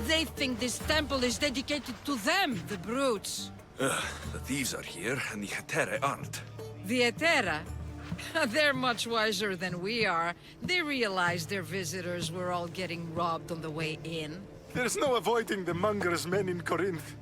They think this temple is dedicated to them, the brutes. The thieves are here, and the Heteras aren't. The Hetera? They're much wiser than we are. They realized their visitors were all getting robbed on the way in. There's no avoiding the monger's men in Corinth.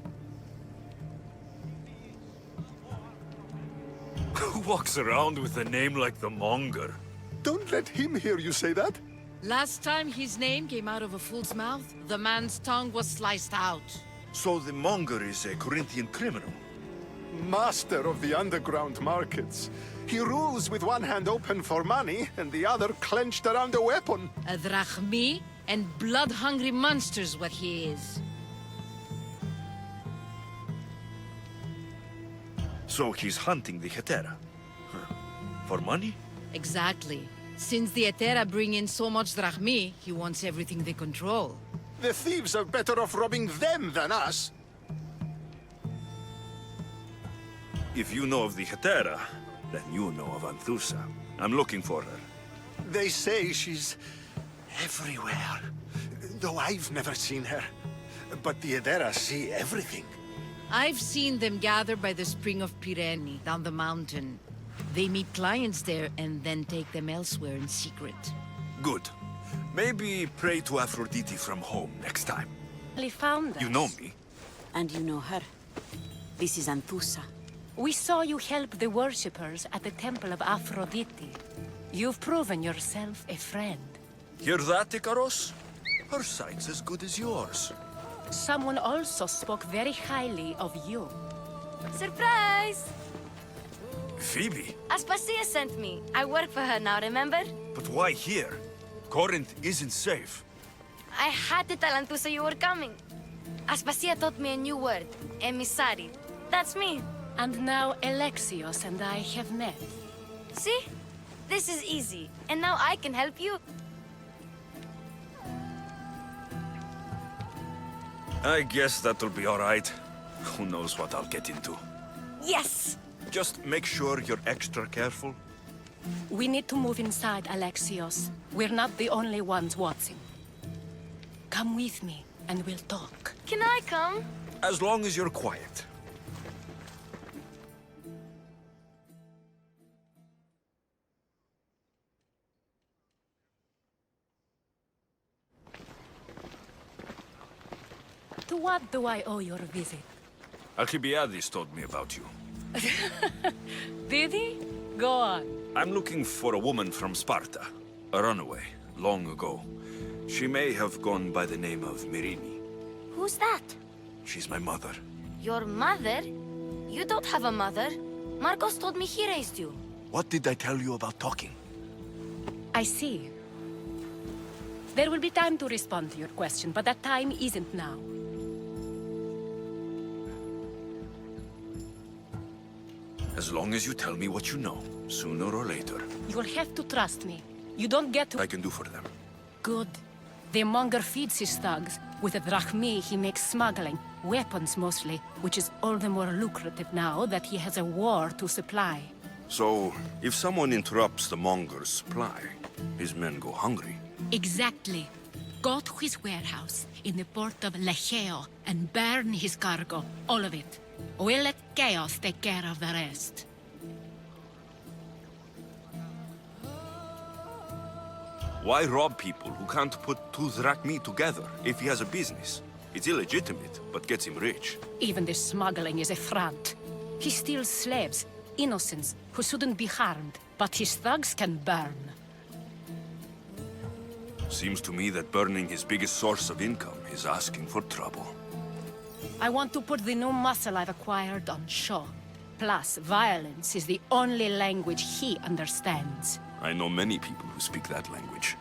Who walks around with a name like the Monger? Don't let him hear you say that. Last time his name came out of a fool's mouth, the man's tongue was sliced out. So the Monger is a Corinthian criminal? Master of the underground markets. He rules with one hand open for money and the other clenched around a weapon. A drachmi and blood-hungry monster's what he is. So he's hunting the Hetera? For money? Exactly. Since the Hetera bring in so much drachmi, he wants everything they control. The thieves are better off robbing them than us. If you know of the Hetera, then you know of Anthusa. I'm looking for her. They say she's everywhere, though I've never seen her. But the Heteras see everything. I've seen them gather by the spring of Pirene, down the mountain. They meet clients there and then take them elsewhere in secret. Good. Maybe pray to Aphrodite from home next time. We found us. You know me. And you know her. This is Anthusa. We saw you help the worshippers at the Temple of Aphrodite. You've proven yourself a friend. Hear that, Icaros? Her sight's as good as yours. Someone also spoke very highly of you. Surprise! Phoebe? Aspasia sent me. I work for her now, remember? But why here? Corinth isn't safe. I had to tell Anthusa you were coming. Aspasia taught me a new word, emissary. That's me. And now Alexios and I have met. See? This is easy. And now I can help you. I guess that'll be all right. Who knows what I'll get into. Yes! Just make sure you're extra careful. We need to move inside, Alexios. We're not the only ones watching. Come with me, and we'll talk. Can I come? As long as you're quiet. To what do I owe your visit? Alcibiades told me about you. Did he? Go on. I'm looking for a woman from Sparta. A runaway, long ago. She may have gone by the name of Myrine. Who's that? She's my mother. Your mother? You don't have a mother. Marcos told me he raised you. What did I tell you about talking? I see. There will be time to respond to your question, but that time isn't now. As long as you tell me what you know, sooner or later. You'll have to trust me. You don't get to— I can do for them. Good. The monger feeds his thugs. With the drachmi, he makes smuggling. Weapons, mostly. Which is all the more lucrative now that he has a war to supply. So, if someone interrupts the monger's supply, his men go hungry. Exactly. Go to his warehouse in the port of Lecheo and burn his cargo. All of it. We'll let chaos take care of the rest. Why rob people who can't put two drachmi together if he has a business? It's illegitimate, but gets him rich. Even the smuggling is a front. He steals slaves, innocents, who shouldn't be harmed, but his thugs can burn. Seems to me that burning his biggest source of income is asking for trouble. I want to put the new muscle I've acquired on show. Plus, violence is the only language he understands. I know many people who speak that language.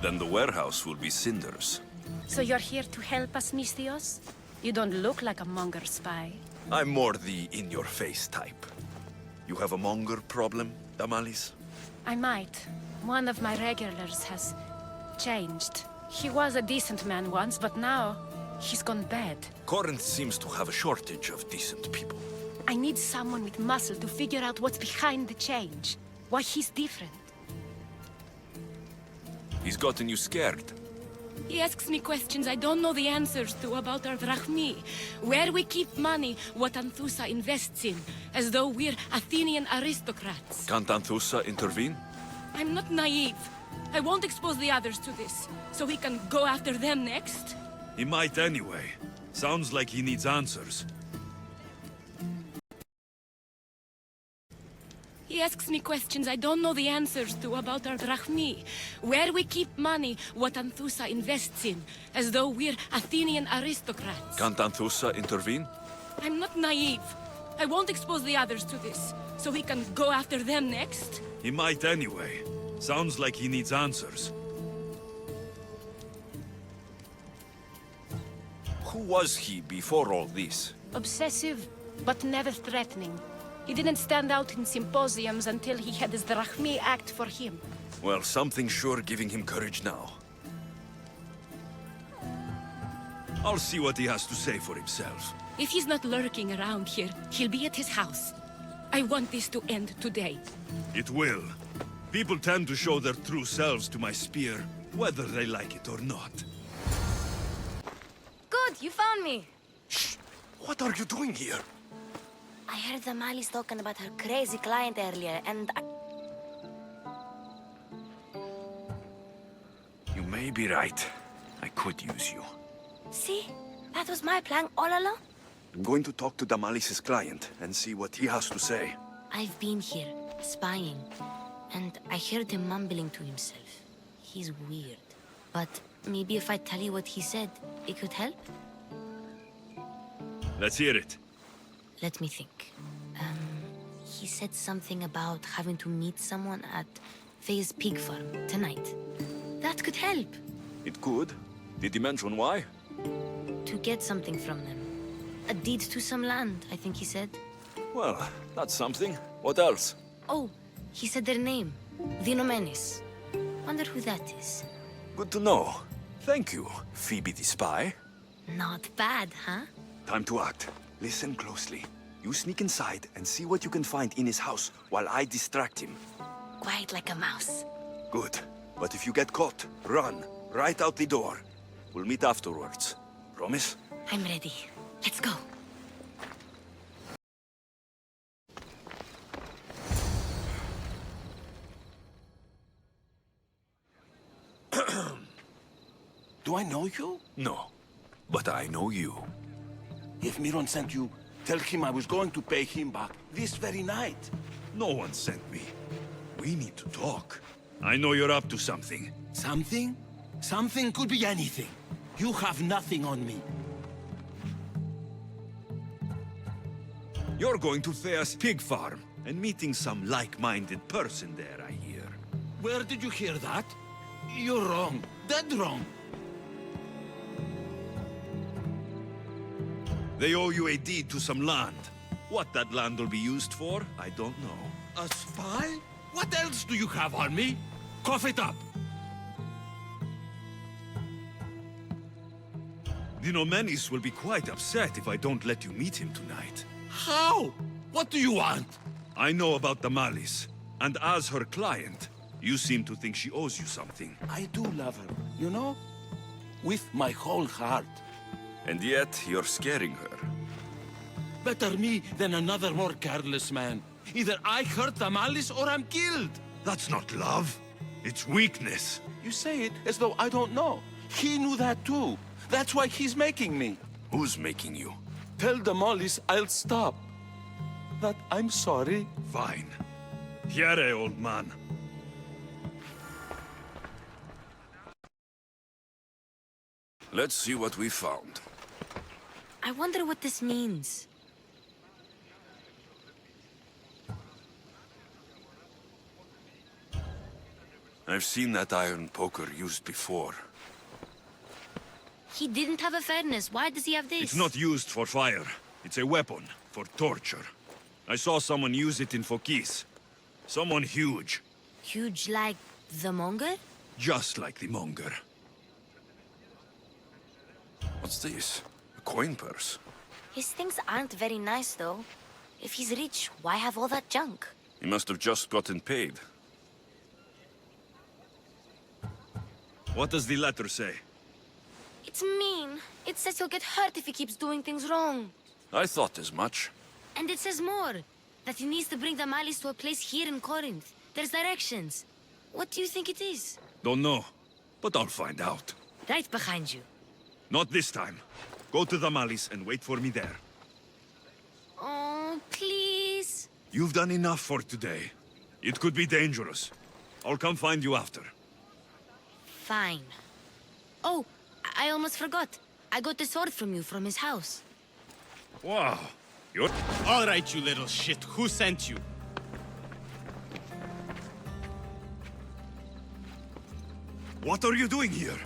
Then the warehouse will be cinders. So you're here to help us, Mystios? You don't look like a monger spy. I'm more the in-your-face type. You have a monger problem, Damalis? I might. One of my regulars has changed. He was a decent man once, but now he's gone bad. Corinth seems to have a shortage of decent people. I need someone with muscle to figure out what's behind the change. Why he's different. He's gotten you scared. He asks me questions I don't know the answers to about our drachmi, where we keep money, what Anthusa invests in, as though we're Athenian aristocrats. Can't Anthusa intervene? I'm not naive. I won't expose the others to this, so he can go after them next. He might anyway. Sounds like he needs answers. He asks me questions I don't know the answers to about our drachmi, where we keep money, what Anthusa invests in, as though we're Athenian aristocrats. Can't Anthusa intervene? I'm not naive. I won't expose the others to this, so he can go after them next. He might anyway. Sounds like he needs answers. Who was he before all this? Obsessive, but never threatening. He didn't stand out in symposiums until he had his drachmi act for him. Well, something's sure giving him courage now. I'll see what he has to say for himself. If he's not lurking around here, he'll be at his house. I want this to end today. It will. People tend to show their true selves to my spear, whether they like it or not. Good, you found me. What are you doing here? I heard the Mali's talking about her crazy client earlier, and You may be right. I could use you. See? That was my plan all along. I'm going to talk to Damalis's client and see what he has to say. I've been here, spying, and I heard him mumbling to himself. He's weird. But maybe if I tell you what he said, it could help? Let's hear it. Let me think. He said something about having to meet someone at Faye's pig farm tonight. That could help. It could. Did he mention why? To get something from them. A deed to some land, I think he said. Well, that's something. What else? Oh, he said their name. Vinomenes. Wonder who that is. Good to know. Thank you, Phoebe the spy. Not bad, huh? Time to act. Listen closely. You sneak inside and see what you can find in his house while I distract him. Quiet like a mouse. Good. But if you get caught, run. Right out the door. We'll meet afterwards. Promise? I'm ready. Let's go. Do I know you? No. But I know you. If Miron sent you, tell him I was going to pay him back this very night. No one sent me. We need to talk. I know you're up to something. Something? Something could be anything. You have nothing on me. You're going to Thea's pig farm and meeting some like-minded person there, I hear. Where did you hear that? You're wrong. Dead wrong. They owe you a deed to some land. What that land will be used for, I don't know. A spy? What else do you have on me? Cough it up. Dinomenis will be quite upset if I don't let you meet him tonight. How? What do you want? I know about the Malice, and as her client, you seem to think she owes you something. I do love her, you know? With my whole heart. And yet, you're scaring her. Better me than another more careless man. Either I hurt the Malice or I'm killed. That's not love. It's weakness. You say it as though I don't know. He knew that too. That's why he's making me. Who's making you? Tell the Mollies I'll stop. That I'm sorry. Fine. Here, old man. Let's see what we found. I wonder what this means. I've seen that iron poker used before. He didn't have a furnace. Why does he have this? It's not used for fire. It's a weapon for torture. I saw someone use it in Phokis. Someone huge. Huge like the monger? Just like the monger. What's this? A coin purse? His things aren't very nice, though. If he's rich, why have all that junk? He must have just gotten paid. What does the letter say? It's mean. It says he'll get hurt if he keeps doing things wrong. I thought as much. And it says more. That he needs to bring the malice to a place here in Corinth. There's directions. What do you think it is? Don't know, but I'll find out. Right behind you. Not this time. Go to the malice and wait for me there. Oh, please. You've done enough for today. It could be dangerous. I'll come find you after. Fine. Oh, I almost forgot. I got the sword from you from his house. Wow. You're... All right, you little shit. Who sent you? What are you doing here?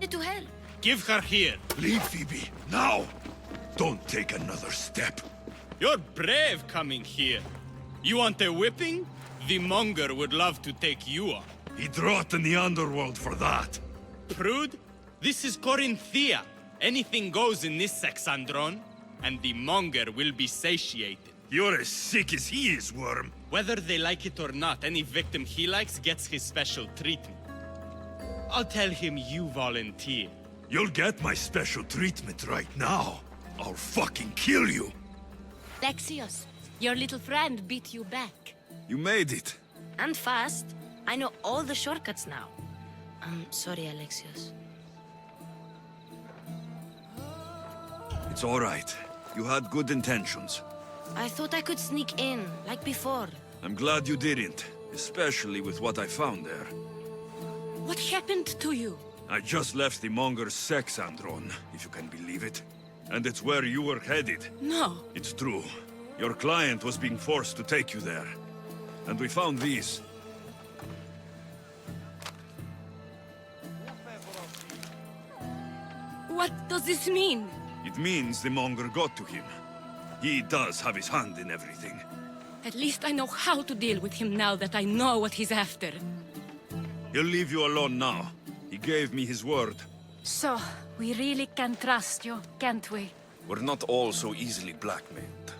To help. Give her here. Leave, Phoebe, now! Don't take another step. You're brave coming here. You want a whipping? The monger would love to take you on. He'd rot in the underworld for that. Prude, this is Corinthia. Anything goes in this sexandron, and the monger will be satiated. You're as sick as he is, Worm. Whether they like it or not, any victim he likes gets his special treatment. I'll tell him you volunteer. You'll get my special treatment right now. I'll fucking kill you. Lexios, your little friend beat you back. You made it. And fast. I know all the shortcuts now. I'm sorry, Alexios. It's all right. You had good intentions. I thought I could sneak in, like before. I'm glad you didn't, especially with what I found there. What happened to you? I just left the monger's sexandron, if you can believe it. And it's where you were headed. No. It's true. Your client was being forced to take you there. And we found these. What does this mean? It means the monger got to him. He does have his hand in everything. At least I know how to deal with him now that I know what he's after. He'll leave you alone now. He gave me his word. So, we really can trust you, can't we? We're not all so easily blackmailed.